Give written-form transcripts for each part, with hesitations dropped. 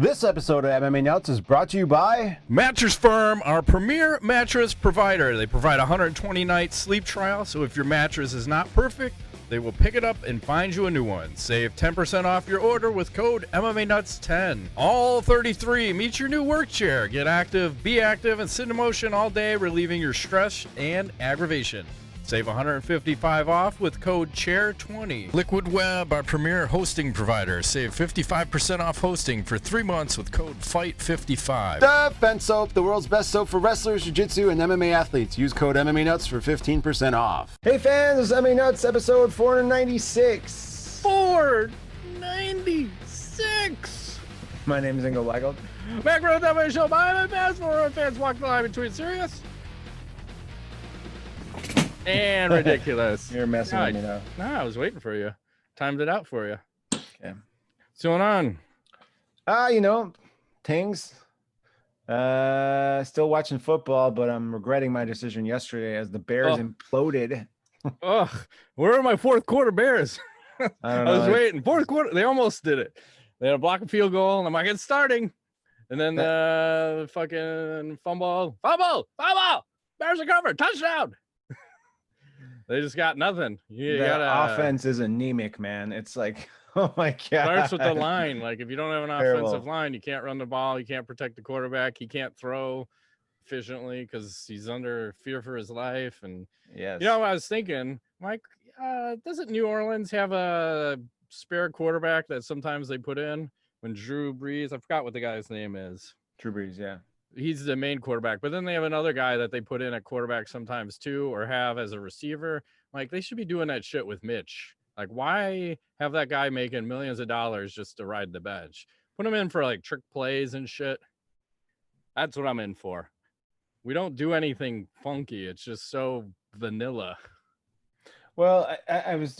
This episode of MMA Nuts is brought to you by Mattress Firm, our premier mattress provider. They provide a 120-night sleep trial, so if your mattress is not perfect, they will pick it up and find you a new one. Save 10% off your order with code MMANUTS10. All 33 meet your new work chair. Get active, be active, and sit in motion all day, relieving your stress and aggravation. Save $155 off with code CHAIR20. Liquid Web, our premier hosting provider. Save 55% off hosting for 3 months with code FIGHT55. Defense Soap, the world's best soap for wrestlers, jiu-jitsu, and MMA athletes. Use code MMA Nuts for 15% off. Hey fans, this is MMA Nuts episode 496. 496. My name is Ingo Weigel. Macro WWE show by fans for fans walking the line between serious and ridiculous. You're messing with me now. No, I was waiting for you. Timed it out for you. Okay. What's going on? Things. Still watching football, but I'm regretting my decision yesterday as the Bears imploded. Ugh, where are my fourth quarter Bears? I don't know. I was waiting. Fourth quarter, they almost did it. They had a block and field goal, and I'm like, it's starting. And then the fucking fumble. Bears are covered. Touchdown. They just got nothing. You got offense is anemic, man. It's like, oh my god. Starts with the line. Like if you don't have an Terrible. offensive line, you can't run the ball. You can't protect the quarterback. He can't throw efficiently because he's under fear for his life. And yes, I was thinking, Mike, doesn't New Orleans have a spare quarterback that sometimes they put in when Drew Brees? I forgot what the guy's name is. Drew Brees, yeah. He's the main quarterback, but then they have another guy that they put in at quarterback sometimes too, or have as a receiver. Like they should be doing that shit with Mitch. Like why have that guy making millions of dollars just to ride the bench? Put him in for like trick plays and shit. That's what I'm in for. We don't do anything funky. It's just so vanilla. Well,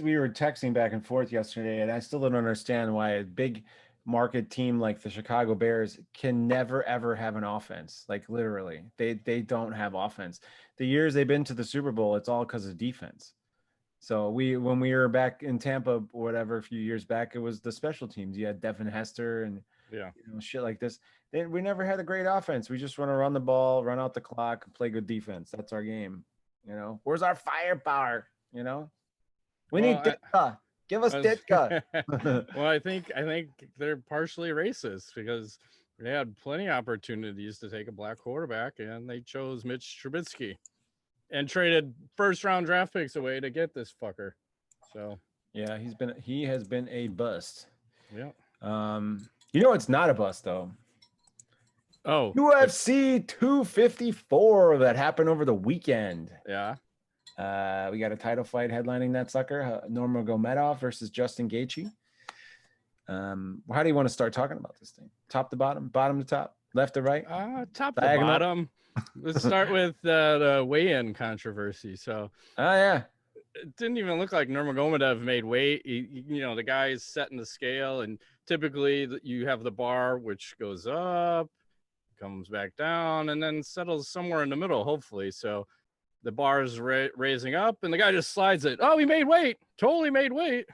we were texting back and forth yesterday, and I still don't understand why a big market team like the Chicago Bears can never ever have an offense. Like literally, they don't have offense. The years they've been to the Super Bowl, it's all because of defense. So when we were back in Tampa or whatever a few years back, it was the special teams. You had Devin Hester and shit like this. We never had a great offense. We just want to run the ball, run out the clock, and play good defense. That's our game. Where's our firepower? We need Ditka. Give us Ditka. Well, I think they're partially racist because they had plenty of opportunities to take a black quarterback, and they chose Mitch Trubisky and traded first-round draft picks away to get this fucker. So yeah, he has been a bust. Yeah. It's not a bust though. Oh, UFC 254 that happened over the weekend. Yeah. We got a title fight headlining that sucker. Nurmagomedov versus Justin Gaethje. How do you want to start talking about this thing? Top to bottom, bottom to top, left to right? Top to bottom. Let's start with the weigh-in controversy. So, yeah, it didn't even look like Nurmagomedov made weight. The guy is setting the scale, and typically you have the bar which goes up, comes back down, and then settles somewhere in the middle, hopefully. So the bar is raising up, and the guy just slides it. Oh, he made weight. Totally made weight.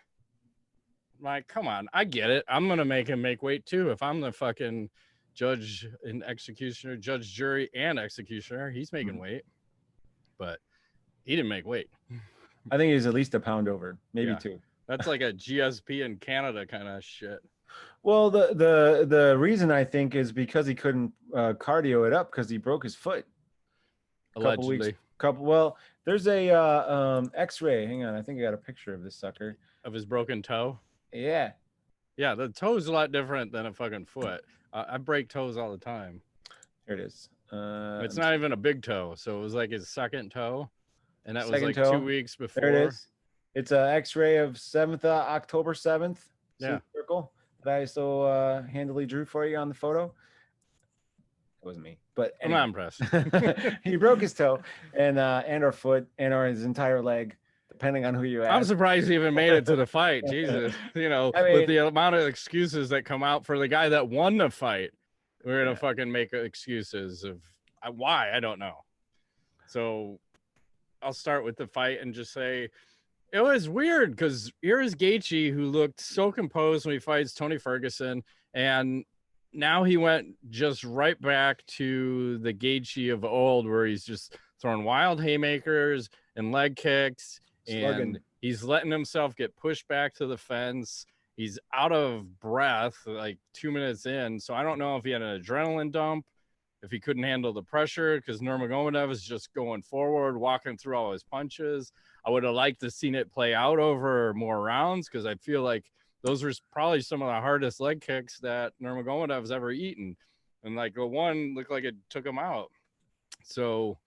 I'm like, come on. I get it. I'm going to make him make weight, too. If I'm the fucking judge and executioner, judge, jury, and executioner, he's making weight. But he didn't make weight. I think he's at least a pound over, maybe two. That's like a GSP in Canada kind of shit. Well, the reason I think is because he couldn't cardio it up because he broke his foot. Allegedly. Well, there's a X-ray. Hang on, I think I got a picture of this sucker of his broken toe. Yeah, the toe's a lot different than a fucking foot. I break toes all the time. Here it is. It's not even a big toe, so it was like his second toe, and that was like toe. 2 weeks before. There it is. It's an X-ray of October 7th. Yeah, circle that I so handily drew for you on the photo. It wasn't me, but anyway. I'm not impressed. He broke his toe and our foot and his entire leg, depending on who you ask. I'm surprised he even made it to the fight. Jesus, with the amount of excuses that come out for the guy that won the fight, we're gonna fucking make excuses of why. I don't know. So I'll start with the fight and just say it was weird because here's Gaethje, who looked so composed when he fights Tony Ferguson, and now he went just right back to the Gaethje of old, where he's just throwing wild haymakers and leg kicks, and Slugging. he's letting himself get pushed back to the fence. He's out of breath like 2 minutes in, so I don't know if he had an adrenaline dump, if he couldn't handle the pressure, because Nurmagomedov is just going forward, walking through all his punches. I would have liked to seen it play out over more rounds, because I feel like those were probably some of the hardest leg kicks that Nurmagomedov's ever eaten. And like the one looked like it took him out. So,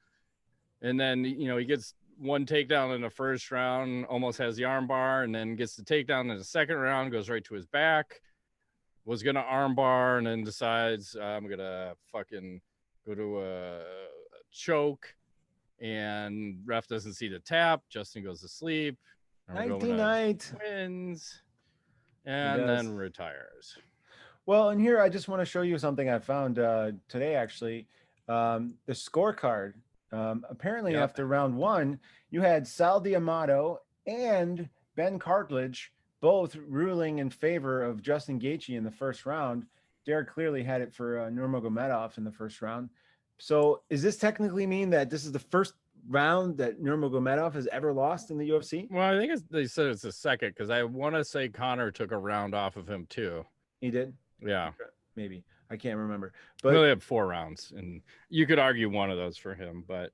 and then, he gets one takedown in the first round, almost has the arm bar, and then gets the takedown in the second round, goes right to his back, was going to arm bar, and then decides I'm going to fucking go to a choke, and ref doesn't see the tap. Justin goes to sleep. Nighty night. Wins. And then retires. Well, and here I just want to show you something I found today, actually. The scorecard. Apparently, after round one, you had Sal D'Amato and Ben Cartledge both ruling in favor of Justin Gaethje in the first round. Derek clearly had it for Nurmagomedov in the first round. So, does this technically mean that this is the first round that Nurmagomedov has ever lost in the UFC? Well, I think they said it's the second, because I want to say Connor took a round off of him too. He did? Yeah. Maybe. I can't remember. But he only had 4 rounds, and you could argue one of those for him. But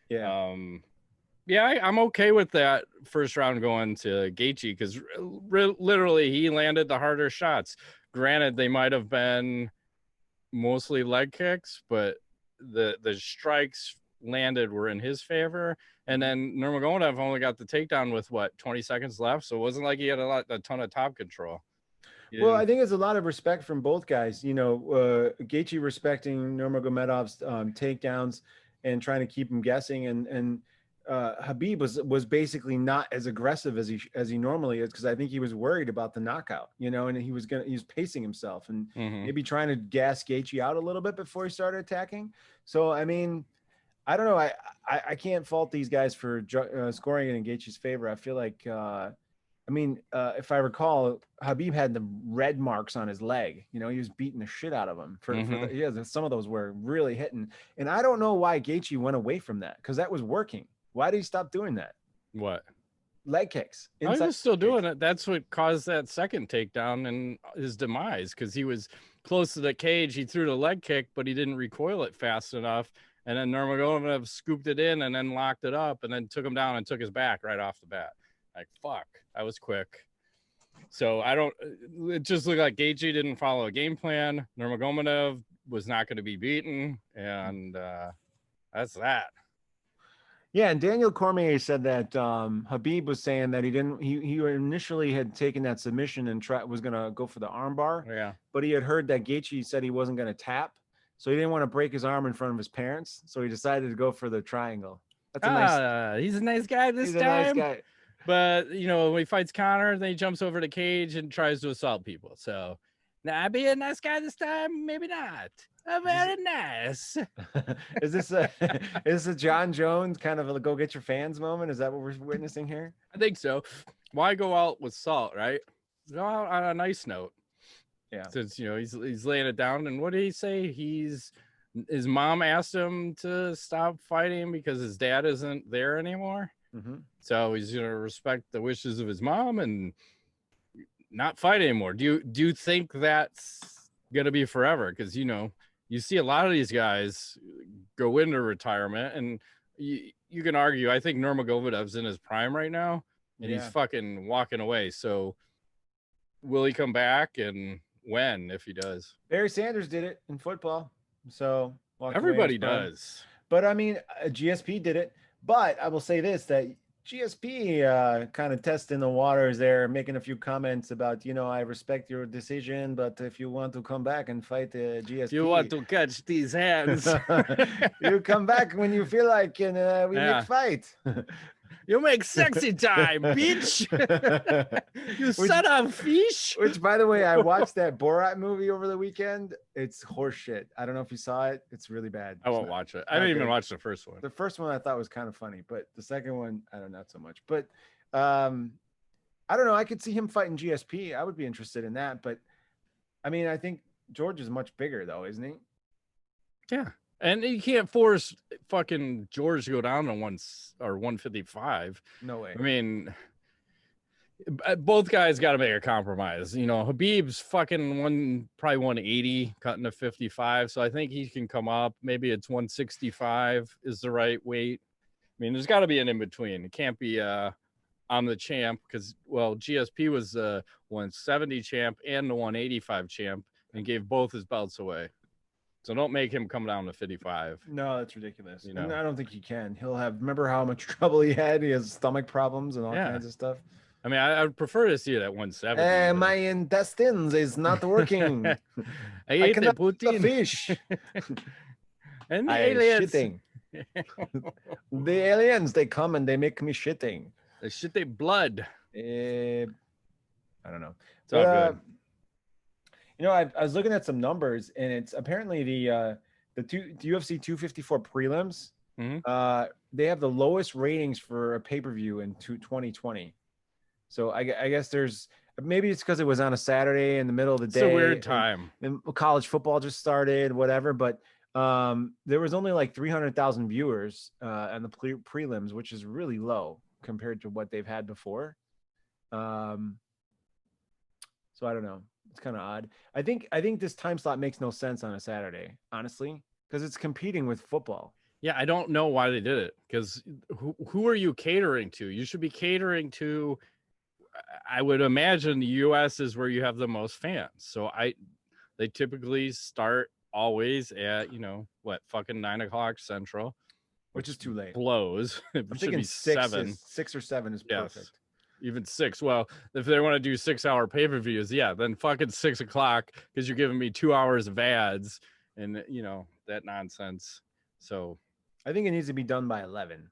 yeah, I'm okay with that first round going to Gaethje, because literally he landed the harder shots. Granted, they might have been mostly leg kicks, but the strikes landed were in his favor. And then Nurmagomedov only got the takedown with 20 seconds left, so it wasn't like he had a ton of top control. Well, I think it's a lot of respect from both guys. Gaethje respecting Nurmagomedov's takedowns and trying to keep him guessing, and Khabib was basically not as aggressive as he normally is, because I think he was worried about the knockout, and he was pacing himself and maybe trying to gas Gaethje out a little bit before he started attacking. So I mean, I don't know. I can't fault these guys for scoring it in Gaethje's favor. I feel like, if I recall, Khabib had the red marks on his leg. He was beating the shit out of him. Some of those were really hitting. And I don't know why Gaethje went away from that, because that was working. Why did he stop doing that? What? Leg kicks. He was still doing it. That's what caused that second takedown and his demise, because he was close to the cage. He threw the leg kick, but he didn't recoil it fast enough. And then Nurmagomedov scooped it in and then locked it up and then took him down and took his back right off the bat. Like, fuck, that was quick. So it just looked like Gaethje didn't follow a game plan. Nurmagomedov was not going to be beaten. And that's that. Yeah, and Daniel Cormier said that Khabib was saying that he initially had taken that submission and was going to go for the armbar. Yeah. But he had heard that Gaethje said he wasn't going to tap. So he didn't want to break his arm in front of his parents. So he decided to go for the triangle. That's a nice. He's a nice guy this time. He's a nice guy. But, when he fights Connor, then he jumps over the cage and tries to assault people. So, nah, be a nice guy this time? Maybe not. Very nice. Is this a John Jones kind of a go get your fans moment? Is that what we're witnessing here? I think so. Why go out with salt, right? Go out on a nice note. Yeah. Since, he's laying it down. And what did he say? His mom asked him to stop fighting because his dad isn't there anymore. Mm-hmm. So he's going to respect the wishes of his mom and not fight anymore. Do you think that's going to be forever? Because, you see a lot of these guys go into retirement, and you can argue, I think Nurmagomedov's in his prime right now, and he's fucking walking away. So will he come back, and when, if he does? Barry Sanders did it in football. So everybody does. But I mean, GSP did it. But I will say this, that GSP kind of testing the waters there, making a few comments about, I respect your decision, but if you want to come back and fight GSP. You want to catch these hands. You come back when you feel like, and we make fight. You make sexy time, bitch. You son of fish. Which, by the way, I watched that Borat movie over the weekend. It's horseshit. I don't know if you saw it. It's really bad. I won't watch it. I didn't even watch the first one. The first one I thought was kind of funny, but the second one, I don't know, not so much. But I don't know. I could see him fighting GSP. I would be interested in that. But I mean, I think George is much bigger though, isn't he? Yeah. And you can't force fucking George to go down to 155. No way. I mean, both guys got to make a compromise. You know, Habib's fucking probably 180, cutting to 55. So I think he can come up. Maybe it's 165 is the right weight. I mean, there's got to be an in between. It can't be I'm the champ because, well, GSP was the 170 champ and the 185 champ and gave both his belts away. So don't make him come down to 55. No, that's ridiculous. You know? And I don't think he can. He'll have. Remember how much trouble he had? He has stomach problems and all kinds of stuff. I mean, I would prefer to see it at 170. My intestines is not working. I cannot put eat the fish. And the I aliens. shitting. The aliens, they come and they make me shitting. They shit their blood. I don't know. It's all good. You know, I was looking at some numbers, and it's apparently the UFC 254 prelims. They have the lowest ratings for a pay-per-view in 2020. So I guess there's maybe it's because it was on a Saturday in the middle of the day. It's a weird time. And college football just started, whatever. But there was only like 300,000 viewers on the prelims, which is really low compared to what they've had before. So I don't know. It's kind of odd. I think this time slot makes no sense on a Saturday, honestly, because it's competing with football. Yeah, I don't know why they did it. Because who are you catering to? You should be catering to. I would imagine the U.S. is where you have the most fans. So they typically start always at fucking 9:00 Central, which is too late. Blows. I'm thinking 6 or 7 is perfect. Yes. Even 6. Well, if they want to do 6-hour pay-per-views, then fucking 6:00 because you're giving me 2 hours of ads and that nonsense. So I think it needs to be done by 11.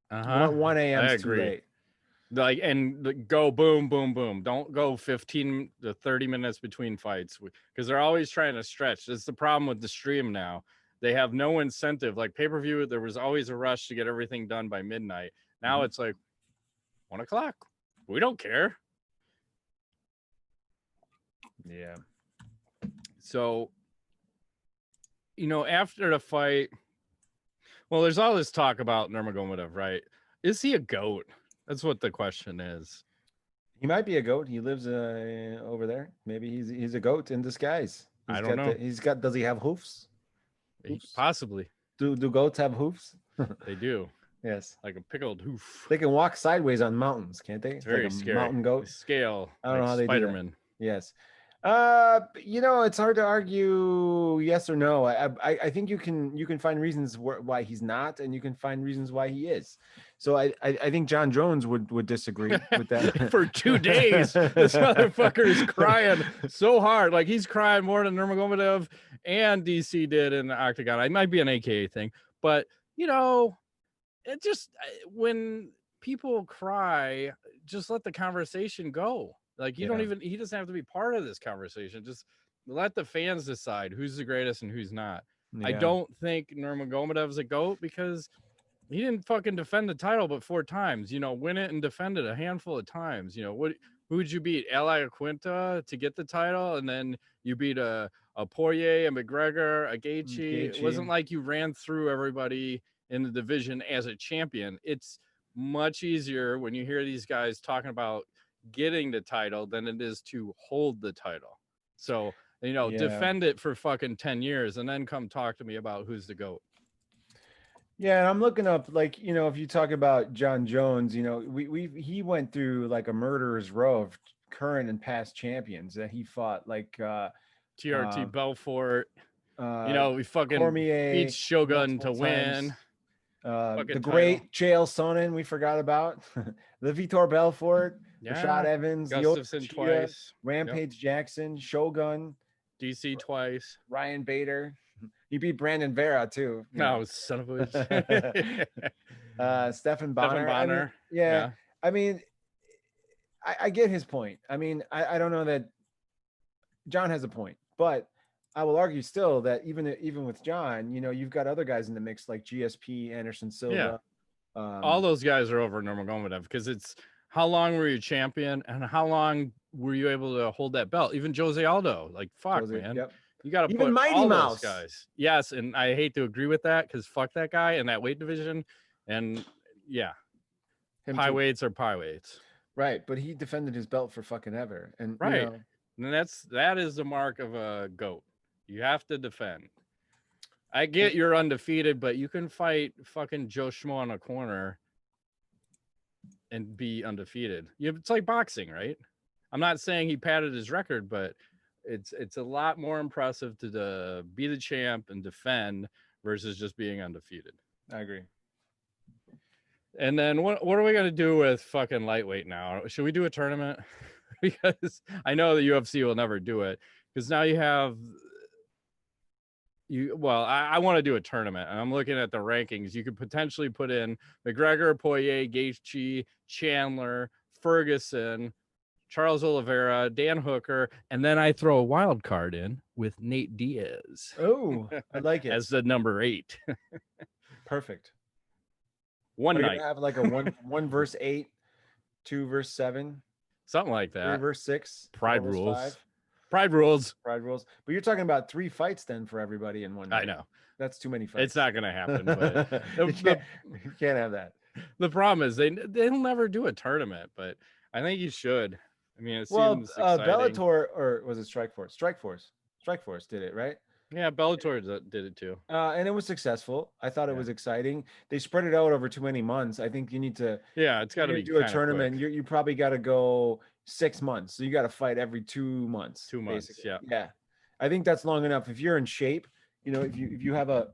1 a.m. is too late. Like, and go boom, boom, boom. Don't go 15 to 30 minutes between fights because they're always trying to stretch. That's the problem with the stream now. They have no incentive. Like pay-per-view, there was always a rush to get everything done by midnight. Now it's like 1:00. We don't care. Yeah. So, after the fight, well, there's all this talk about Nurmagomedov, right? Is he a GOAT? That's what the question is. He might be a GOAT. He lives over there. Maybe he's a GOAT in disguise. I don't know. Does he have hoofs? Possibly. Do goats have hoofs? They do. Yes. Like a pickled hoof. They can walk sideways on mountains, can't they? It's very like scary. Mountain goat. Scale. I don't know how they Spider-Man. do that. Yes. It's hard to argue yes or no. I think you can find reasons why he's not, and you can find reasons why he is. So I think John Jones would disagree with that. For 2 days, this motherfucker is crying so hard. Like he's crying more than Nurmagomedov and DC did in the octagon. It might be an AKA thing, but it just when people cry, just let the conversation go. Like he doesn't have to be part of this conversation. Just let the fans decide who's the greatest and who's not. Yeah. I don't think Nurmagomedov is a GOAT because he didn't fucking defend the title but 4 times. Win it and defend it a handful of times. Who'd you beat? Ali Aquinta to get the title, and then you beat a Poirier, a McGregor, a Gaethje. It wasn't like you ran through everybody in the division as a champion. It's much easier when you hear these guys talking about getting the title than it is to hold the title. So, defend it for fucking 10 years and then come talk to me about who's the GOAT. Yeah, and I'm looking up, like, if you talk about John Jones, he went through like a murderer's row of current and past champions that he fought, like TRT Belfort. We fucking Cormier, beat Shogun to win. The great Chael Sonnen, we forgot about. The Vitor Belfort, Rashad Evans, Gustafsson twice, Rampage Jackson, Shogun, DC twice, Ryan Bader. He beat Brandon Vera too. No, son of a bitch. Stefan Bonner. I mean, I get his point. I mean, I don't know that John has a point, but I will argue still that even with John, you've got other guys in the mix like GSP, Anderson Silva. All those guys are over Nurmagomedov because it's how long were you champion, and how long were you able to hold that belt? Even Jose Aldo, like fuck, Jose, man. yep. You got to Even put Mighty all those Mouse. guys. Yes, and I hate to agree with that because fuck that guy in that weight division. And yeah, Him pie too. weights are pie weights. Right, but he defended his belt for fucking ever, and Right. you know, And that is the mark of a GOAT. You have to defend. I get you're undefeated, but you can fight fucking Joe Schmo in a corner and be undefeated. It's like boxing, right? I'm not saying he padded his record, but it's a lot more impressive to be the champ and defend versus just being undefeated. I agree. And then what are we gonna do with fucking lightweight now? Should we do a tournament? Because I know the UFC will never do it. Because now you have I want to do a tournament, and I'm looking at the rankings. You could potentially put in McGregor, Poirier, Gaethje, Chandler, Ferguson, Charles Oliveira, Dan Hooker, and then I throw a wild card in with Nate Diaz. Oh, I like it. As the number 8. Perfect. One night. You're gonna have like a 1 verse 8, 2 verse 7, something like that. 3 verse 6, Pride 4 verse rules. 5. Pride rules. Pride rules. But you're talking about 3 fights then for everybody in one night. I know. That's too many fights. It's not going to happen. But you can't have that. The problem is they'll never do a tournament, but I think you should. I mean, it seems exciting. Bellator, or was it Strikeforce? Strikeforce did it, right? Yeah, Bellator did it too. And it was successful. I thought it was exciting. They spread it out over too many months. I think you need to. Yeah, it's got to be do a tournament. You probably got to go 6 months. So you got to fight every 2 months. 2 months. Basically. Yeah. Yeah. I think that's long enough. If you're in shape, you know, if you have a,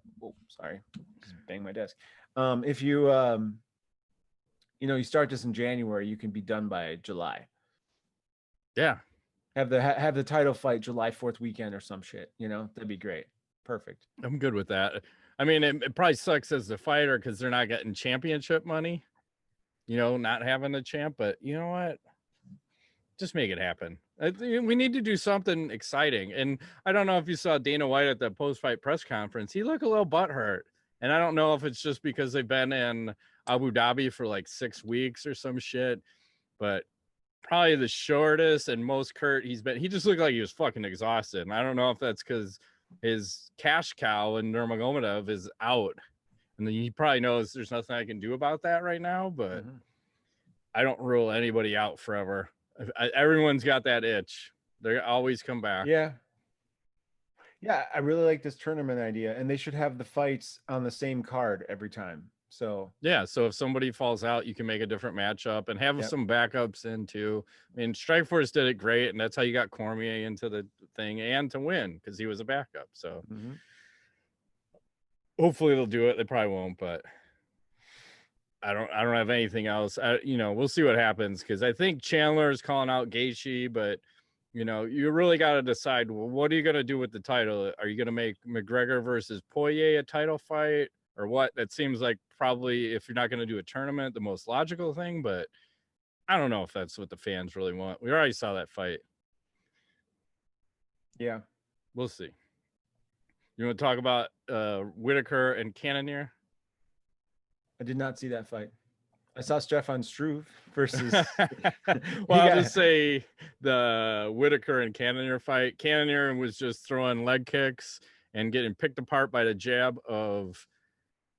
sorry, just bang my desk. If you, you start this in January, you can be done by July. Yeah. Have the title fight July 4th weekend or some shit. That'd be great. Perfect. I'm good with that. I mean, it probably sucks as the fighter because they're not getting championship money, not having a champ. But you know what? Just make it happen. We need to do something exciting. And I don't know if you saw Dana White at the post-fight press conference. He looked a little butthurt. And I don't know if it's just because they've been in Abu Dhabi for like 6 weeks or some shit, but probably the shortest and most curt he's been. He just looked like he was fucking exhausted. And I don't know if that's because his cash cow and Nurmagomedov is out. And then he probably knows there's nothing I can do about that right now, but I don't rule anybody out forever. Everyone's got that itch. They always come back. Yeah. Yeah, I really like this tournament idea, and they should have the fights on the same card every time. So yeah, so if somebody falls out, you can make a different matchup and have some backups in too. I mean, Strikeforce did it great, and that's how you got Cormier into the thing and to win because he was a backup. So hopefully they'll do it. They probably won't, but I don't have anything else. We'll see what happens because I think Chandler is calling out Gaethje, but you really got to decide, well, what are you going to do with the title? Are you going to make McGregor versus Poirier a title fight or what? That seems like probably, if you're not going to do a tournament, the most logical thing, but I don't know if that's what the fans really want. We already saw that fight. Yeah. We'll see. You want to talk about Whitaker and Cannonier? I did not see that fight. I saw Stefan Struve versus. Well, I'll just say the Whitaker and Cannonier fight. Cannonier was just throwing leg kicks and getting picked apart by the jab of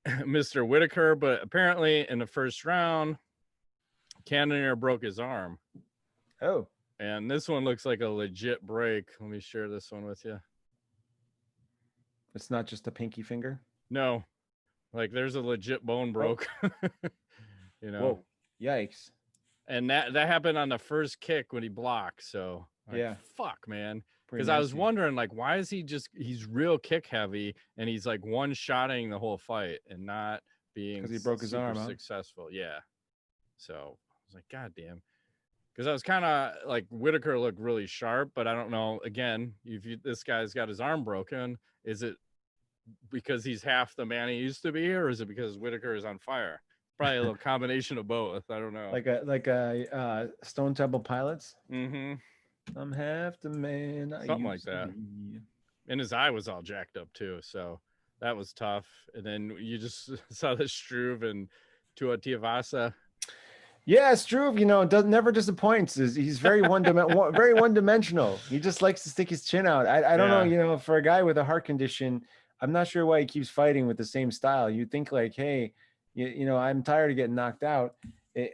Mr. Whitaker. But apparently in the first round, Cannonier broke his arm. Oh. And this one looks like a legit break. Let me share this one with you. It's not just a pinky finger? No. Like there's a legit bone broke. Whoa. Yikes. And that happened on the first kick when he blocked. So fuck, man. Because I was wondering, like, why is he's real kick heavy and he's like one-shotting the whole fight and not being because he broke his arm successful. Yeah. So I was like, God damn. Because I was kind of like Whitaker looked really sharp, but I don't know. Again, this guy's got his arm broken. Is it because he's half the man he used to be, or is it because Whitaker is on fire? Probably a little combination of both. I don't know. Like a Stone Temple Pilots. Mm-hmm. I'm half the man. Something like that. And his eye was all jacked up too, so that was tough. And then you just saw the Struve and Tavasa. Yeah, Struve, does never disappoints. He's very one dimensional. He just likes to stick his chin out. I don't know, Yeah, for a guy with a heart condition, I'm not sure why he keeps fighting with the same style. You'd think like, hey, I'm tired of getting knocked out.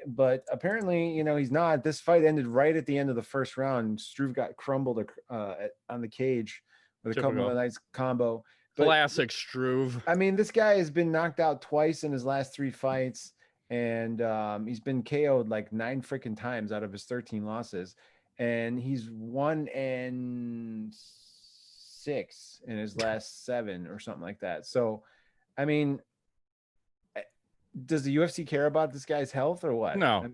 But apparently, he's not. This fight ended right at the end of the first round. Struve got crumbled on the cage with a couple of typical. nice combo. But Classic Struve. I mean, this guy has been knocked out twice in his last 3 fights, and he's been KO'd like 9 freaking times out of his 13 losses, and he's 1-6 in his last 7 or something like that. So, I mean, does the UFC care about this guy's health or what? No.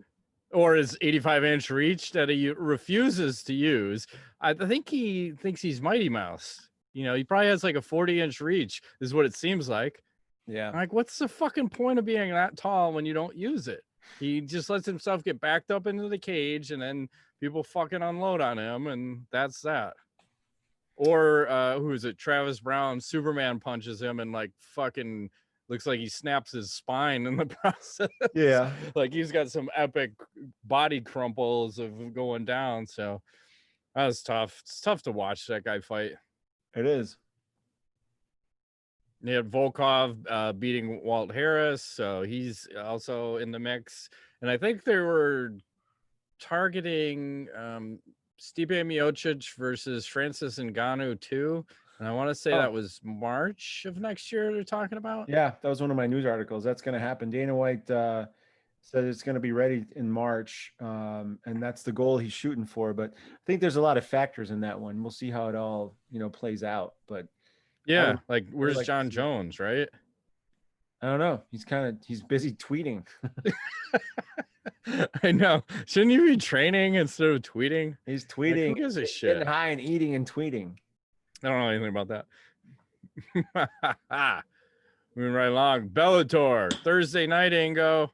Or his 85-inch reach that he refuses to use. I think he thinks he's Mighty Mouse. He probably has like a 40-inch reach, is what it seems like. Yeah. Like, what's the fucking point of being that tall when you don't use it? He just lets himself get backed up into the cage, and then people fucking unload on him, and that's that. Or who is it? Travis Brown, Superman punches him and like fucking looks like he snaps his spine in the process. Yeah. Like he's got some epic body crumples of going down. So that was tough. It's tough to watch that guy fight. It is. They had Volkov beating Walt Harris, so he's also in the mix. And I think they were targeting Stipe Miocic versus Francis Ngannou too. And I want to say that was March of next year they're talking about. Yeah, that was one of my news articles. That's going to happen. Dana White said it's going to be ready in March, and that's the goal he's shooting for. But I think there's a lot of factors in that one. We'll see how it all plays out. But yeah, like where's John Jones, right? I don't know. He's busy tweeting. I know. Shouldn't you be training instead of tweeting? He's tweeting. Like, who gives a shit? Getting high and eating and tweeting. I don't know anything about that. Moving right along. Bellator Thursday night, Ingo.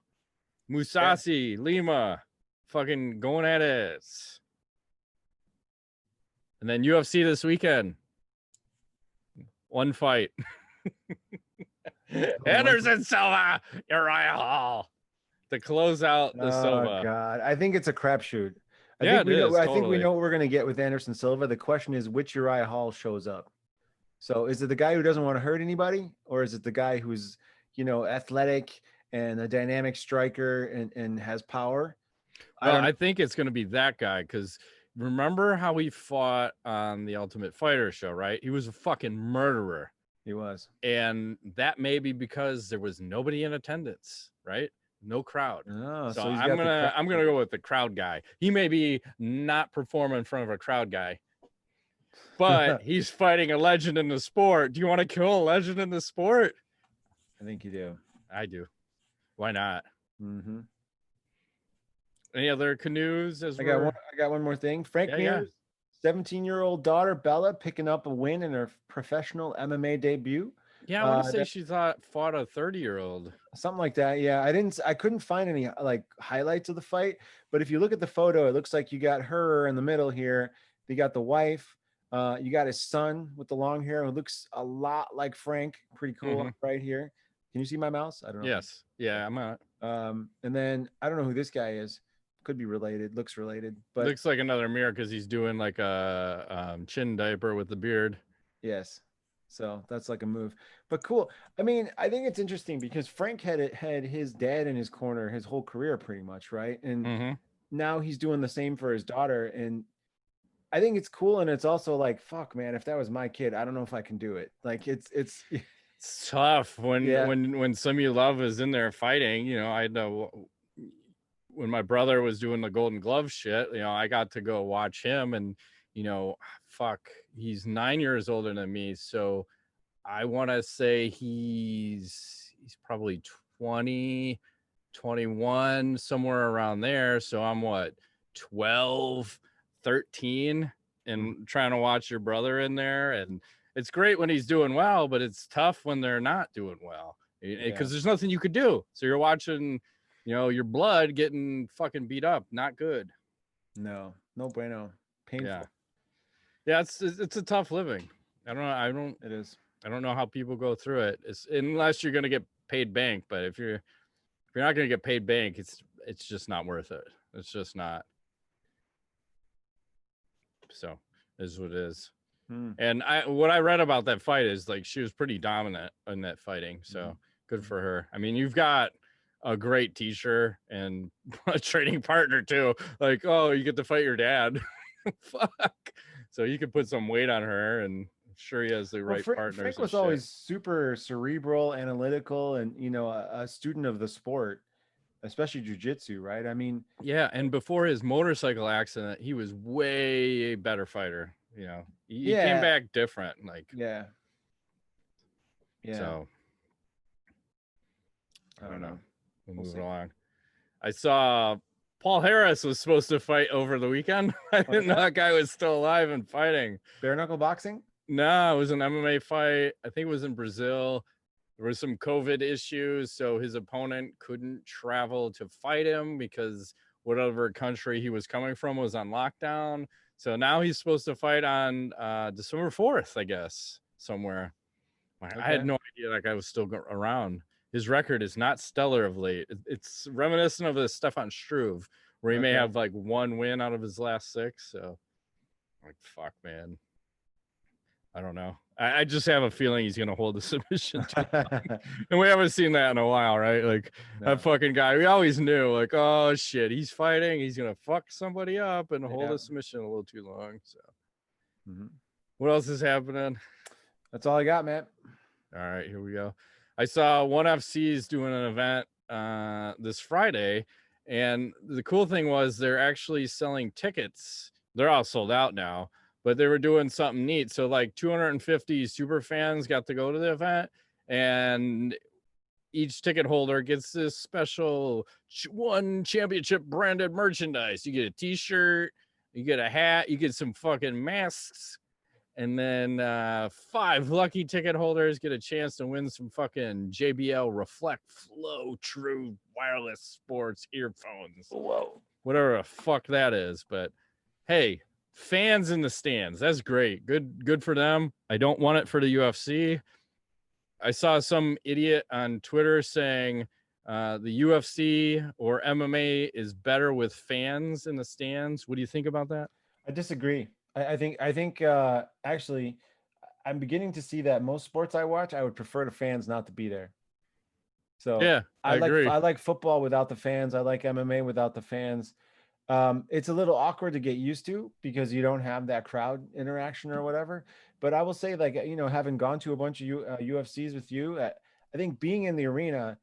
Musasi, Lima, fucking going at it. And then UFC this weekend. One fight. Anderson Silva, Uriah Hall to close out the Silva. Oh God, I think it's a crapshoot. I think we know what we're gonna get with Anderson Silva. The question is which Uriah Hall shows up. So is it the guy who doesn't want to hurt anybody, or is it the guy who's athletic and a dynamic striker and has power? I think it's going to be that guy, because remember how he fought on the Ultimate Fighter show, right? He was a fucking murderer. He was. And that may be because there was nobody in attendance, right? No crowd. Oh, so I'm gonna go with the crowd guy. He may be not performing in front of a crowd guy, but he's fighting a legend in the sport. Do you want to kill a legend in the sport? I think you do. I do. Why not? Mm-hmm. Any other canoes? I got one more thing. Frank Mir's 17-year-old daughter Bella picking up a win in her professional MMA debut. Yeah, I want to say she fought a 30-year-old. Something like that. Yeah, I couldn't find any like highlights of the fight, but if you look at the photo, it looks like you got her in the middle here. You got the wife. You got his son with the long hair who looks a lot like Frank. Pretty cool right here. Can you see my mouse? I don't know. Yes. Yeah, I'm out. And then I don't know who this guy is. Could be related. Looks related, but looks like another mirror because he's doing like a chin diaper with the beard. Yes. So that's like a move, but cool. I mean, I think it's interesting because Frank had his dad in his corner his whole career pretty much, right? And now he's doing the same for his daughter, and I think it's cool. And it's also like, fuck, man, if that was my kid, I don't know if I can do it. Like it's tough when some you love is in there fighting. I know when my brother was doing the Golden Glove shit, I got to go watch him, and fuck, he's 9 years older than me, so I want to say he's probably 20, 21, somewhere around there. So I'm what, 12, 13, and trying to watch your brother in there. And it's great when he's doing well, but it's tough when they're not doing well, because there's nothing you could do. So you're watching your blood getting fucking beat up. Not good. No bueno. Painful. Yeah, it's a tough living. It is. I don't know how people go through it. Unless you're going to get paid bank. But if you're not going to get paid bank, it's just not worth it. It's just not. So is what it is. And what I read about that fight is like she was pretty dominant in that fighting. So good for her. I mean, you've got a great teacher and a training partner too. Like, oh, you get to fight your dad. Fuck. So you could put some weight on her, and I'm sure he has the right partners. Frank was always super cerebral, analytical, and a student of the sport, especially jiu-jitsu, right? I mean, yeah. And before his motorcycle accident, he was way better fighter. He came back different. Like, yeah. So I don't know. We'll move along. I saw Paul Harris was supposed to fight over the weekend. I didn't know that guy was still alive and fighting. Bare knuckle boxing? No, it was an MMA fight. I think it was in Brazil. There were some COVID issues, so his opponent couldn't travel to fight him because whatever country he was coming from was on lockdown. So now he's supposed to fight on December 4th, I guess, somewhere. I had no idea that guy was still around. His record is not stellar of late. It's reminiscent of the Stefan Struve, where he may have like one win out of his last 6. So, like, fuck, man. I don't know. I just have a feeling he's going to hold the submission too long. And we haven't seen that in a while, right? Like, that fucking guy, we always knew, like, oh, shit, he's fighting. He's going to fuck somebody up and hold a submission a little too long. So, what else is happening? That's all I got, man. All right, here we go. I saw OneFC is doing an event this Friday, and the cool thing was they're actually selling tickets. They're all sold out now, but they were doing something neat. So like 250 super fans got to go to the event, and each ticket holder gets this special one championship branded merchandise. You get a t-shirt, you get a hat, you get some fucking masks. And then 5 lucky ticket holders get a chance to win some fucking JBL Reflect Flow True Wireless Sports earphones. Whoa. Whatever the fuck that is. But hey, fans in the stands. That's great. Good for them. I don't want it for the UFC. I saw some idiot on Twitter saying the UFC or MMA is better with fans in the stands. What do you think about that? I disagree. I think actually I'm beginning to see that most sports I watch, I would prefer the fans not to be there. So yeah, I agree. I like football without the fans. I like MMA without the fans. It's a little awkward to get used to because you don't have that crowd interaction or whatever. But I will say, like, having gone to a bunch of UFCs with you, I think being in the arena,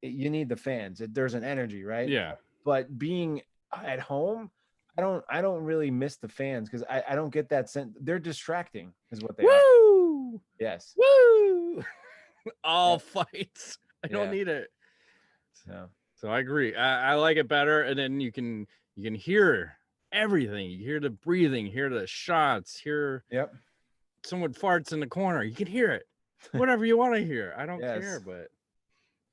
you need the fans. There's an energy, right? Yeah. But being at home, I don't really miss the fans because I don't get that sense. They're distracting, is what they are. Yes. Woo! All fights. I don't need it. So I agree. I like it better, and then you can hear everything. You hear the breathing, hear the shots, hear someone farts in the corner. You can hear it. Whatever you want to hear. I don't care, but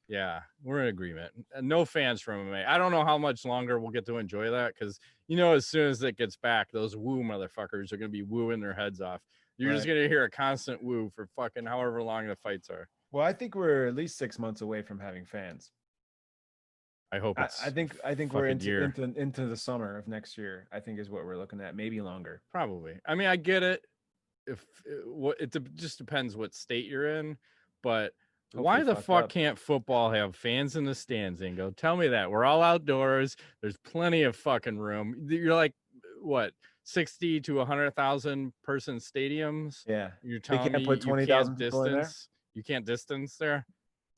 yeah, we're in agreement. No fans from MMA. I don't know how much longer we'll get to enjoy that because, as soon as it gets back, those woo motherfuckers are going to be wooing their heads off. You're just going to hear a constant woo for fucking however long the fights are. Well, I think we're at least 6 months away from having fans. I hope it's I think we're into the summer of next year, I think is what we're looking at. Maybe longer. Probably. I mean, I get it. It just depends what state you're in, but hopefully why the fuck can't football have fans in the stands, Ingo? Tell me that. We're all outdoors. There's plenty of fucking room. You're like, what, 60 to 100,000 person stadiums? Yeah. You're telling me put 20,000 people in there? You can't distance there?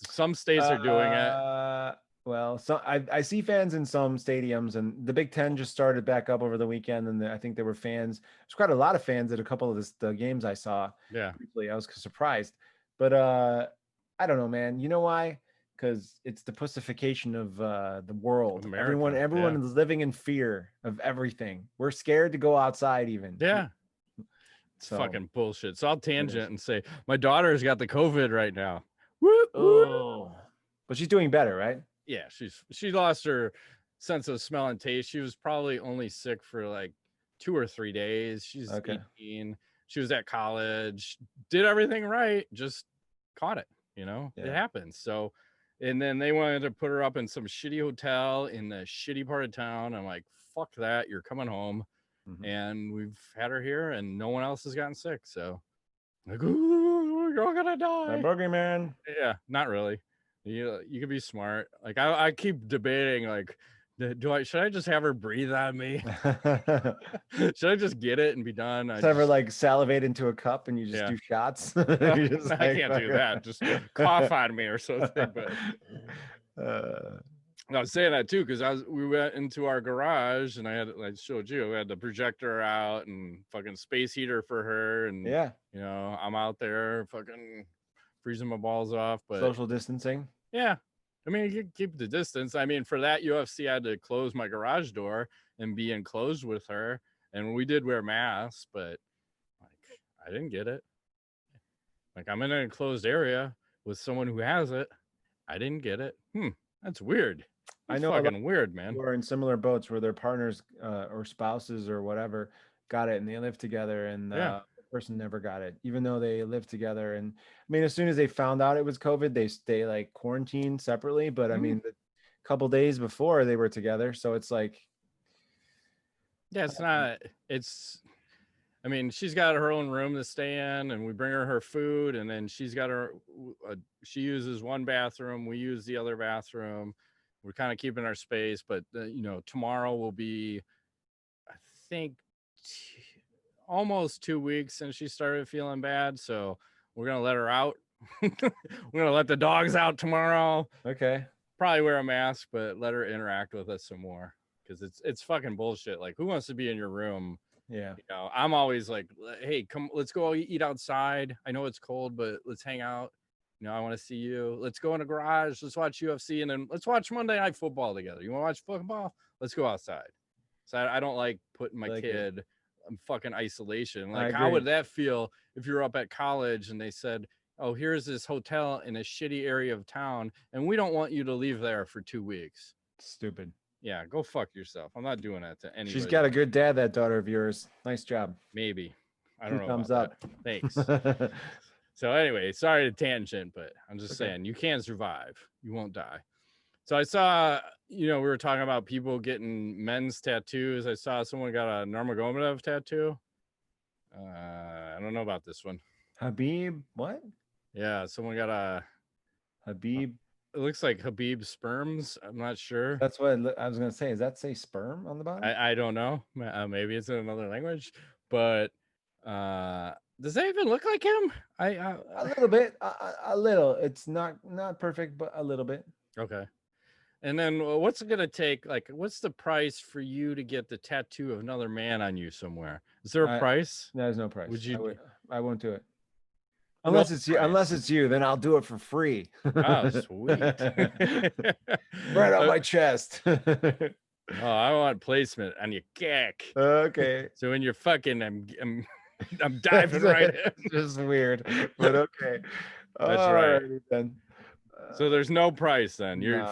Some states are doing it. Well, so I see fans in some stadiums, and the Big Ten just started back up over the weekend, and I think there were fans. There's quite a lot of fans at a couple of the games I saw. Yeah. Briefly. I was surprised. But I don't know, man. You know why? Because it's the pussification of the world. America, everyone is living in fear of everything. We're scared to go outside even. Yeah. It's fucking bullshit. So I'll tangent and say my daughter's got the COVID right now. Oh. But she's doing better, right? Yeah, she lost her sense of smell and taste. She was probably only sick for like 2 or 3 days. She's 18. She was at college, did everything right, just caught it. It happens. So And then they wanted to put her up in some shitty hotel in the shitty part of town. I'm like, fuck that. You're coming home. And we've had her here and no one else has gotten sick. So like, ooh, you're all gonna die. My boogeyman. Yeah, not really. You could be smart. Like I keep debating, like, should I just have her breathe on me? Should I just get it and be done? Just ever like salivate into a cup and you just do shots? I can't do that. Just cough on me or something. But I was saying that too because we went into our garage and I showed you, we had the projector out and fucking space heater for her, and yeah, you know, I'm out there fucking freezing my balls off. But social distancing. Yeah, I mean, you can keep the distance. I mean, for that UFC, I had to close my garage door and be enclosed with her, and we did wear masks, but like I didn't get it. Like I'm in an enclosed area with someone who has it. I didn't get it. That's weird. That's I know fucking weird, man. Who are in similar boats where their partners or spouses or whatever got it and they live together, and the person never got it, even though they live together. And I mean, as soon as they found out it was COVID, they like quarantined separately. But I mean, the couple days before they were together, so it's like, yeah, it's not. It's. I mean, she's got her own room to stay in, and we bring her food, and then she's got her. She uses one bathroom, we use the other bathroom. We're kind of keeping our space, but you know, tomorrow will be, I think, almost 2 weeks since she started feeling bad. So we're gonna let her out. We're gonna let the dogs out tomorrow. Okay. Probably wear a mask, but let her interact with us some more because it's fucking bullshit. Like, who wants to be in your room? Yeah. You know, I'm always like, hey, come, let's go eat outside. I know it's cold, but let's hang out. You know, I want to see you. Let's go in the garage. Let's watch UFC, and then let's watch Monday Night Football together. You want to watch football? Let's go outside. So I don't like putting my kid in fucking isolation. Like, how would that feel if you're up at college and they said, oh, here's this hotel in a shitty area of town, and we don't want you to leave there for 2 weeks? Stupid. Yeah, go fuck yourself. I'm not doing that to anybody. She's got a good dad, that daughter of yours. Nice job. Maybe. I don't know. Thumbs up. That. Thanks. So anyway, sorry to tangent, but I'm just saying you can survive. You won't die. So I saw, you know, we were talking about people getting men's tattoos. I saw someone got a Nurmagomedov tattoo. I don't know about this one. Khabib, what? Yeah, someone got a Khabib. It looks like Khabib sperms. I'm not sure. That's what I was gonna say. Does that say sperm on the bottom? I don't know. Maybe it's in another language, but does that even look like him? A little bit. A little. It's not perfect, but a little bit. Okay. And then what's it gonna take? Like, what's the price for you to get the tattoo of another man on you somewhere? Is there a price? There's no price. Would you? I won't do it. Unless it's you, then I'll do it for free. Oh, sweet. Right on my chest. Oh, I want placement on your cack. Okay. So when you're fucking, I'm diving right in. Just weird, but okay. That's right. Then. So there's no price then. You're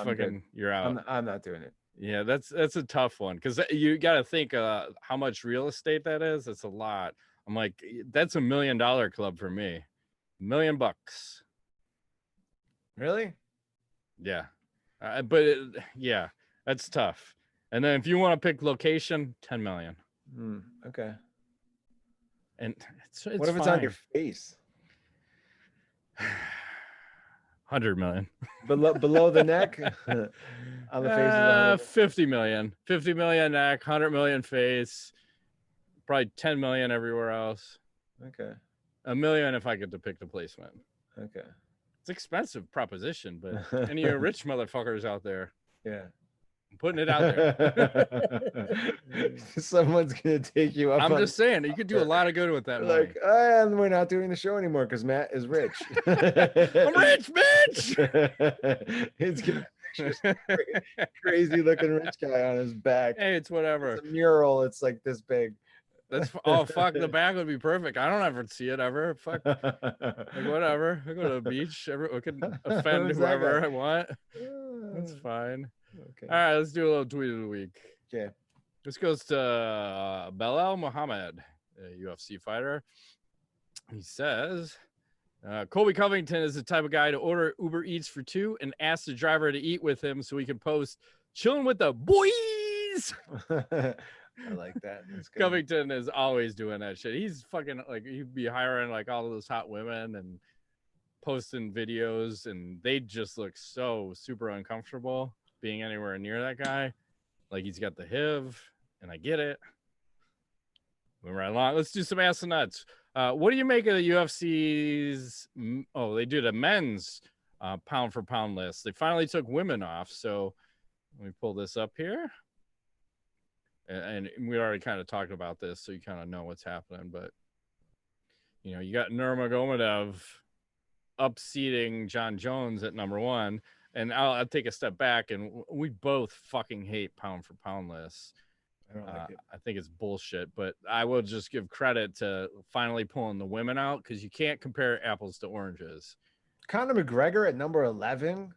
you're out. I'm not doing it. Yeah, that's a tough one because you got to think how much real estate that is. That's a lot. I'm like, that's $1 million club for me. $1 million. Really? Yeah, but yeah, that's tough. And then if you want to pick location, 10 million. Okay. And it's what if it's on your face? 100 million. Below the neck? On the face? 50 million. 50 million neck, 100 million face. Probably 10 million everywhere else. Okay. $1 million if I get to pick the placement. Okay. It's expensive proposition, but any of you rich motherfuckers out there, yeah, I'm putting it out there. Someone's gonna take you up. I'm just saying, you could do a lot of good with that money. Like, and we're not doing the show anymore because Matt is rich. I'm rich, bitch. It's gonna crazy looking rich guy on his back. Hey, it's whatever. It's a mural. It's like this big. That's fuck, the back would be perfect. I don't ever see it ever. Fuck, like whatever. I go to the beach. I can offend whoever I want. That's fine. Okay. All right, let's do a little tweet of the week. Okay. This goes to Belal Muhammad, a UFC fighter. He says, Colby Covington is the type of guy to order Uber Eats for 2 and ask the driver to eat with him so he can post chilling with the boys. I like that. That's good. Covington is always doing that shit. He's fucking like, he'd be hiring like all of those hot women and posting videos, and they just look so super uncomfortable being anywhere near that guy. Like, he's got the HIV, and I get it. Moving right along. Let's do some Ask the Nuts. What do you make of the UFC's? Oh, they did a men's pound for pound list. They finally took women off. So let me pull this up here. And we already kind of talked about this, so you kind of know what's happening. But, you know, you got Nurmagomedov upseating John Jones at number 1. And I'll take a step back, and we both fucking hate pound for pound lists. I don't like it. I think it's bullshit, but I will just give credit to finally pulling the women out, because you can't compare apples to oranges. Conor McGregor at number 11?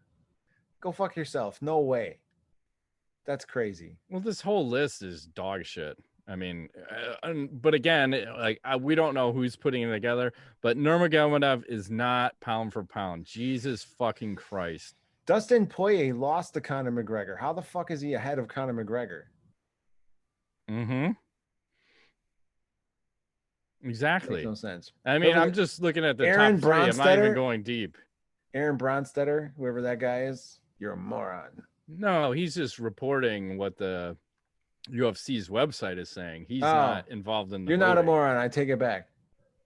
Go fuck yourself. No way. That's crazy. Well, this whole list is dog shit. I mean, but again, like, we don't know who's putting it together, but Nurmagomedov is not pound for pound. Jesus fucking Christ. Dustin Poirier lost to Conor McGregor. How the fuck is he ahead of Conor McGregor? Mm-hmm. Exactly. Makes no sense. I mean, I'm just looking at the Aaron top 3. I'm not even Bronstetter? going deep. Aaron Bronstetter, whoever that guy is, you're a moron. No, he's just reporting what the UFC's website is saying. He's not involved in the You're not a voting. moron. I take it back.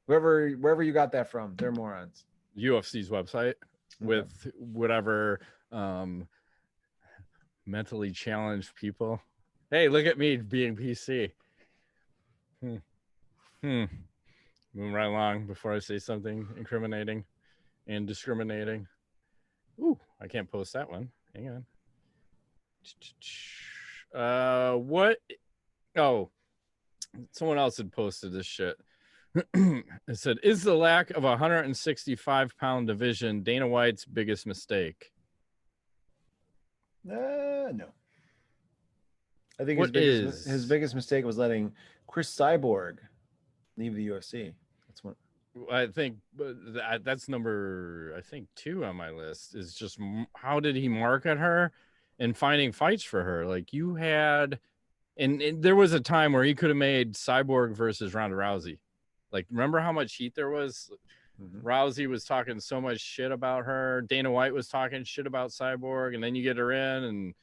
Wherever you got that from, they're morons. UFC's website with whatever mentally challenged people. Hey, look at me being PC. Moving right along before I say something incriminating and discriminating. Ooh, I can't post that one. Hang on. What? Oh, someone else had posted this shit. It said, is the lack of a 165-pound division Dana White's biggest mistake? No. I think his biggest mistake was letting Chris Cyborg leave the UFC. That's what I think. That's number, I think, 2 on my list. Is just how did he market her and finding fights for her? Like, you had, and there was a time where he could have made Cyborg versus Ronda Rousey. Like, remember how much heat there was? Mm-hmm. Rousey was talking so much shit about her. Dana White was talking shit about Cyborg, and then you get her in, and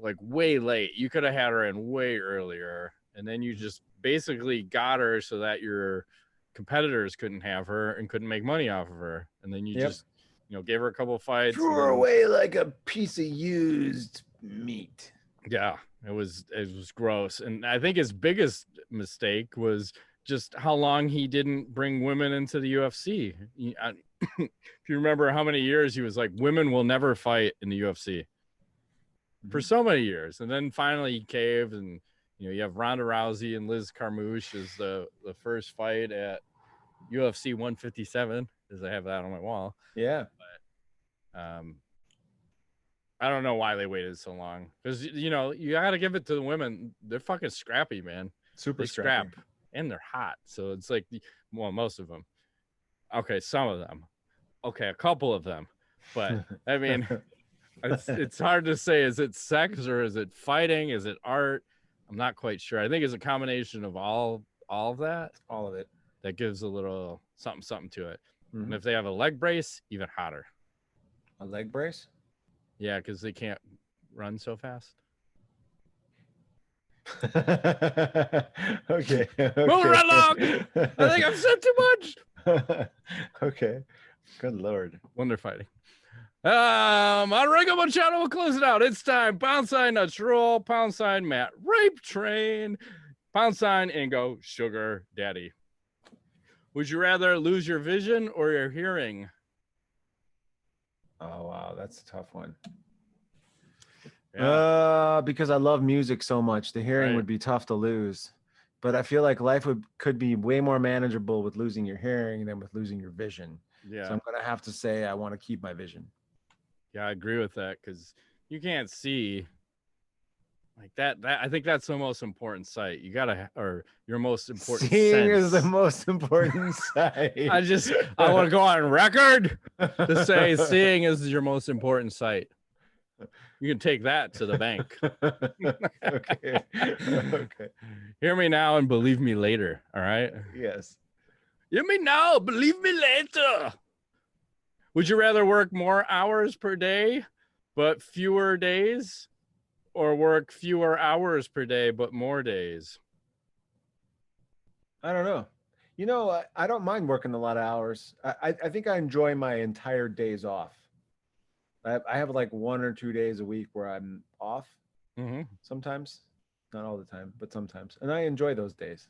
like way late. You could have had her in way earlier, and then you just basically got her so that your competitors couldn't have her and couldn't make money off of her, and then you just, you know, gave her a couple of fights, threw her away like a piece of used meat. Yeah, it was gross. And I think his biggest mistake was just how long he didn't bring women into the UFC. If you remember how many years he was like, women will never fight in the UFC for so many years. And then finally he caved, and, you know, you have Ronda Rousey and Liz Carmouche as the first fight at UFC 157, as I have that on my wall. Yeah. But I don't know why they waited so long, because, you know, you got to give it to the women. They're fucking scrappy, man. Super scrappy. And they're hot. So it's like, well, most of them. Okay, some of them. Okay, a couple of them. But I mean, it's hard to say. Is it sex or is it fighting? Is it art? I'm not quite sure. I think it's a combination of all of that. All of it. That gives a little something to it. Mm-hmm. And if they have a leg brace, even hotter. A leg brace? Yeah, because they can't run so fast. Okay. Move right along. I think I've said too much. Okay. Good Lord. When they're fighting. Enrico Machado will close it out. It's time. Pound sign Nuts Roll. Pound sign Matt Rape Train. Pound sign Ingo Sugar Daddy. Would you rather lose your vision or your hearing? Oh, wow. That's a tough one. Yeah. Because I love music so much, the hearing would be tough to lose. But I feel like life could be way more manageable with losing your hearing than with losing your vision. Yeah. So I'm going to have to say I want to keep my vision. Yeah, I agree with that, because you can't see Like that I think that's the most important sight. You gotta, or your most important Seeing sense. is the most important sight. I want to go on record to say seeing is your most important sight. You can take that to the bank. Okay. Okay. Hear me now and believe me later. All right. Yes. Hear me now, believe me later. Would you rather work more hours per day, but fewer days, or work fewer hours per day, but more days? I don't know. You know, I don't mind working a lot of hours. I think I enjoy my entire days off. I have like 1 or 2 days a week where I'm off. Mm-hmm. Sometimes, not all the time, but sometimes, and I enjoy those days.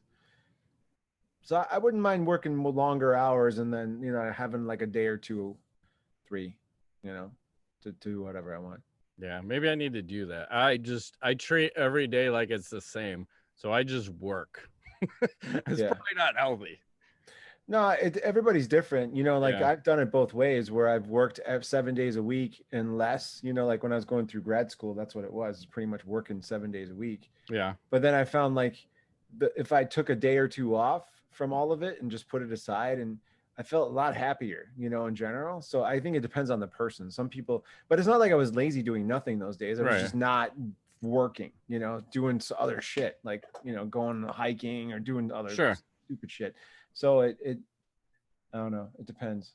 So I wouldn't mind working longer hours and then having like a day or 2, 3, to do whatever I want. Yeah, maybe I need to do that. I treat every day like it's the same, so I just work. It's probably not healthy. No, everybody's different. Like Yeah. I've done it both ways where I've worked 7 days a week and less, like when I was going through grad school, that's what it was. It's pretty much working 7 days a week. Yeah. But then I found like if I took a day or 2 off from all of it and just put it aside, and I felt a lot happier, in general. So I think it depends on the person. Some people, but it's not like I was lazy doing nothing those days. I was just not working, doing other shit, like, going hiking or doing other stupid shit. So it I don't know. It depends.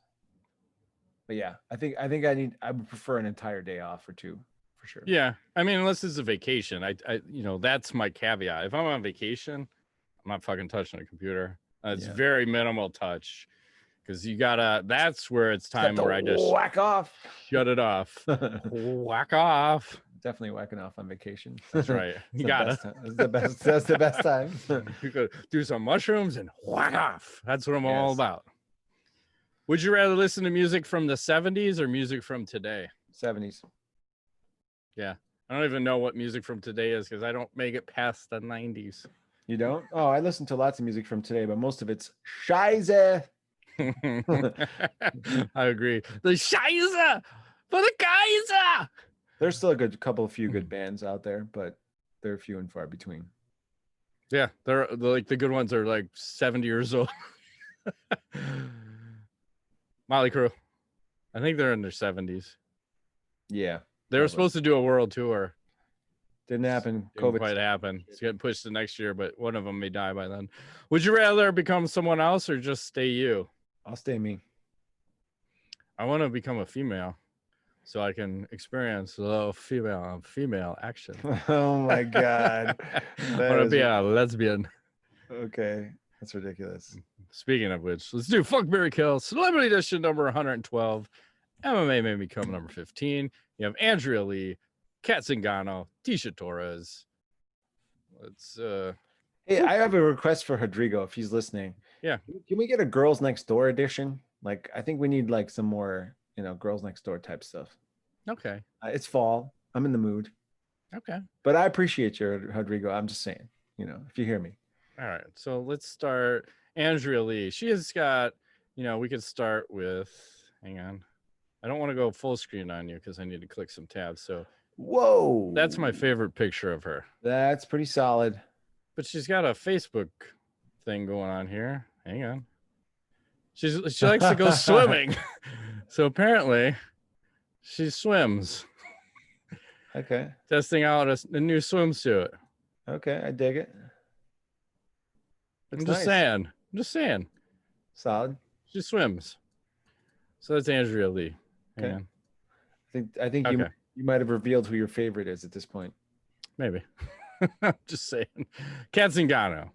But yeah, I think I would prefer an entire day off or 2 for sure. Yeah. I mean, unless it's a vacation, I that's my caveat. If I'm on vacation, I'm not fucking touching a computer. It's very minimal touch, because that's where it's time where I just whack off, shut it off. Whack off. Definitely whacking off on vacation. That's right. You gotta. That's the best. That's the best time. You could do some mushrooms and whack off. That's what I'm all about. Would you rather listen to music from the 70s or music from today? 70s. Yeah. I don't even know what music from today is, because I don't make it past the 90s. You don't? Oh, I listen to lots of music from today, but most of it's Scheiße. I agree. The Scheiße for the Kaiser. There's still a few good bands out there, but they're few and far between. Yeah, they're like the good ones are like 70 years old. Motley Crue, I think they're in their 70s. Yeah, they were supposed to do a world tour. Didn't happen. Didn't quite happen. It's getting pushed to next year, but one of them may die by then. Would you rather become someone else or just stay you? I'll stay me. I want to become a female, so I can experience a little female action. Oh my god! I want to be a lesbian. Okay, that's ridiculous. Speaking of which, let's do Fuck, Marry, Kill Celebrity Edition number 112. MMA may become number 15. You have Andrea Lee, Kat Zingano, Tisha Torres. Let's Hey, I have a request for Rodrigo if he's listening. Yeah. Can we get a Girls Next Door edition? Like, I think we need like some more, Girls Next Door type stuff. Okay. It's fall. I'm in the mood. Okay. But I appreciate you, Rodrigo. I'm just saying, if you hear me. All right. So let's start. Andrea Lee. She has got, we could start with, hang on. I don't want to go full screen on you because I need to click some tabs. So, whoa. That's my favorite picture of her. That's pretty solid. But she's got a Facebook thing going on here. Hang on. She likes to go swimming. So apparently she swims. Okay. Testing out a new swimsuit. Okay, I dig it. I'm just saying. Solid. She swims. So that's Andrea Lee. Okay. I think you might have revealed who your favorite is at this point. Maybe. Just saying. Kat Zingano.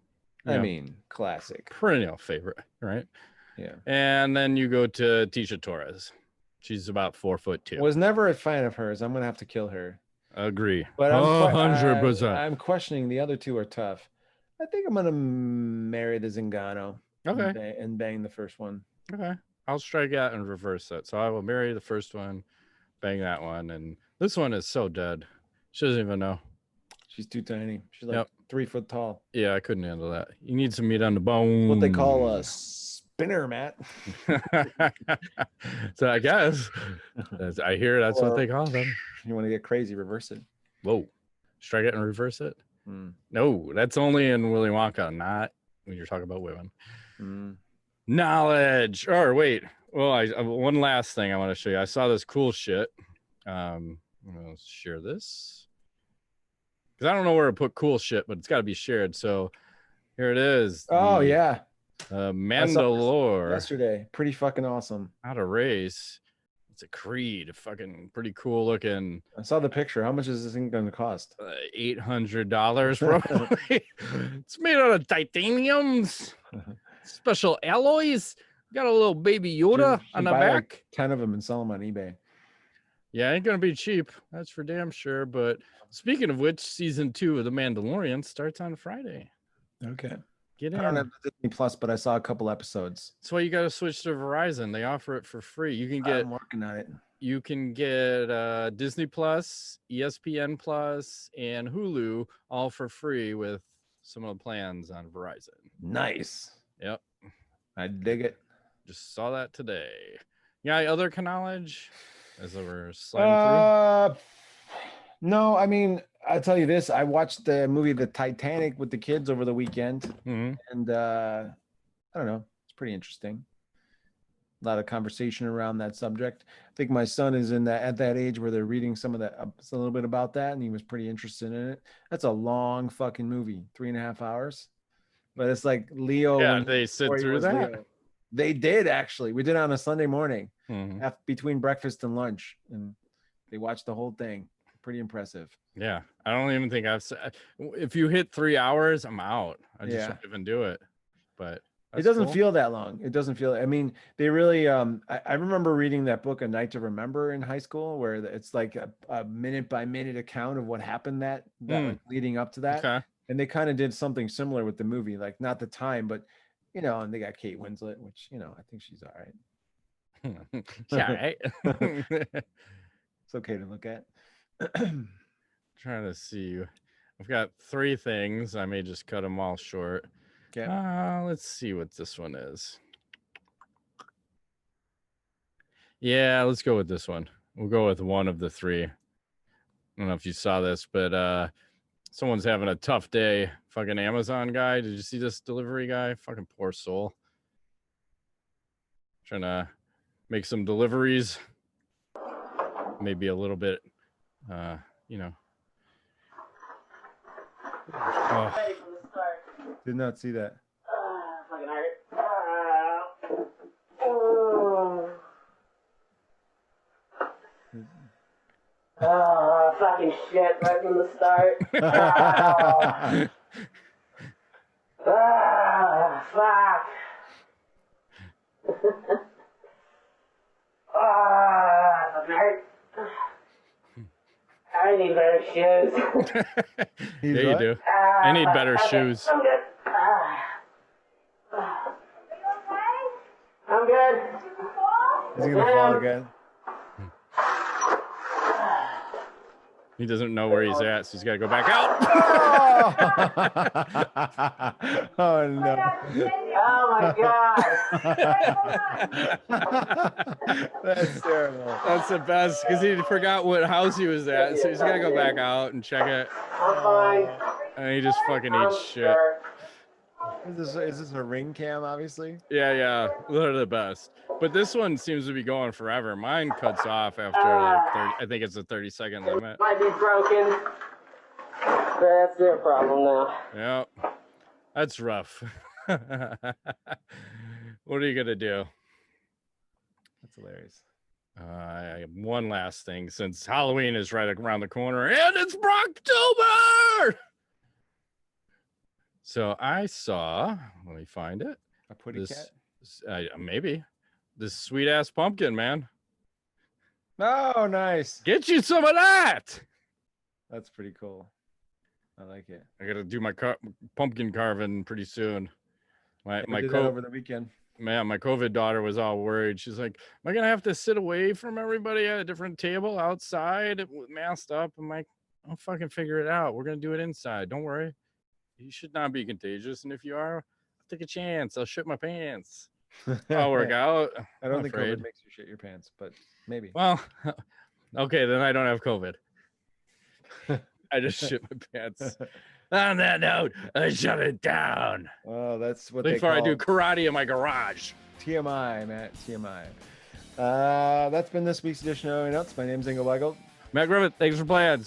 I mean, classic. Perennial favorite, right? Yeah. And then you go to Tisha Torres. She's about 4'2". Was never a fan of hers. I'm gonna have to kill her. Agree. But 100%. I'm questioning. The other two are tough. I think I'm gonna marry the Zingano. Okay. And bang the first one. Okay. I'll strike out and reverse that. So I will marry the first one, bang that one, and this one is so dead. She doesn't even know. She's too tiny. She's like 3 foot tall. Yeah, I couldn't handle that. You need some meat on the bone. What they call a spinner, Matt. So I guess I hear that's what they call them. You want to get crazy, reverse it. Whoa. Strike it and reverse it? Mm. No, that's only in Willy Wonka, not when you're talking about women. Mm. Knowledge. Or wait. Well, one last thing I want to show you. I saw this cool shit. I'm gonna share this because I don't know where to put cool shit, but it's got to be shared. So here it is. Oh yeah, Mandalore yesterday. Pretty fucking awesome. How to race. It's a Creed. Fucking pretty cool looking. I saw the picture. How much is this thing going to cost? $800 probably. It's made out of titaniums, special alloys. Got a little baby Yoda on the back. Like 10 of them and sell them on eBay. Yeah, ain't gonna be cheap. That's for damn sure. But speaking of which, season 2 of The Mandalorian starts on Friday. Okay. Get in. I don't have Disney Plus, but I saw a couple episodes. That's why you got to switch to Verizon. They offer it for free. You can get. I'm working on it. You can get Disney Plus, ESPN Plus, and Hulu all for free with some of the plans on Verizon. Nice. Yep. I dig it. Just saw that today. Yeah, other knowledge as we're sliding through. No, I mean, I'll tell you this. I watched the movie The Titanic with the kids over the weekend, and I don't know. It's pretty interesting. A lot of conversation around that subject. I think my son is at that age where they're reading some of that, a little bit about that, and he was pretty interested in it. That's a long fucking movie, 3.5 hours. But it's like Leo. Yeah, they sit through that. Leo. They did actually. We did it on a Sunday morning, between breakfast and lunch, and they watched the whole thing. Pretty impressive. Yeah, I don't even think I've said. If you hit 3 hours, I'm out. I just don't even do it. But it doesn't feel that long. It doesn't feel. I mean, they really. I remember reading that book, A Night to Remember, in high school, where it's like a minute by minute account of what happened that like, leading up to that. Okay. And they kind of did something similar with the movie, like not the time, but and they got Kate Winslet, which I think she's all right. Yeah, right. It's okay to look at. Trying to see. I've got 3 things. I may just cut them all short. Okay. Let's see what this one is. Yeah, let's go with this one. We'll go with one of the 3. I don't know if you saw this, but someone's having a tough day. Fucking Amazon guy. Did you see this delivery guy? Fucking poor soul. Trying to make some deliveries. Maybe a little bit, Oh. Did not see that. Fucking hurt. Oh, fucking shit, right from the start. Fuck. Fucking hurt. I need better shoes. Yeah, you do. I need better shoes. I'm good. I'm good. Is he gonna fall again? He doesn't know where he's at, so he's got to go back out. Oh no! Oh my god! That's terrible. That's the best because he forgot what house he was at, so he's got to go back out and check it. I'm fine. And he just fucking eats shit. Is this a ring cam? Obviously. Yeah, they're the best. But this one seems to be going forever. Mine cuts off after like 30. I think it's a 30-second limit. Might be broken. That's their problem now. Yeah, that's rough. What are you gonna do? That's hilarious. I have one last thing since Halloween is right around the corner and it's Brocktober. So I saw. Let me find it. A putty cat? Maybe. This sweet ass pumpkin, man. Oh, nice. Get you some of that. That's pretty cool. I like it. I gotta do my pumpkin carving pretty soon. My over the weekend. Man, my COVID daughter was all worried. She's like, "Am I gonna have to sit away from everybody at a different table outside with masked up?" I'm like, "I'll fucking figure it out. We're gonna do it inside. Don't worry. You should not be contagious, and if you are, I'll take a chance. I'll shit my pants. I'll work out." I don't think COVID makes you shit your pants, but maybe. Well, okay, then I don't have COVID. I just shit my pants. On that note, I shut it down. Oh, that's what Before they I call do karate in my garage. TMI, Matt. TMI. That's been this week's edition of MMANUTS. My name's Ingo Weigel. Matt Griffith, thanks for playing.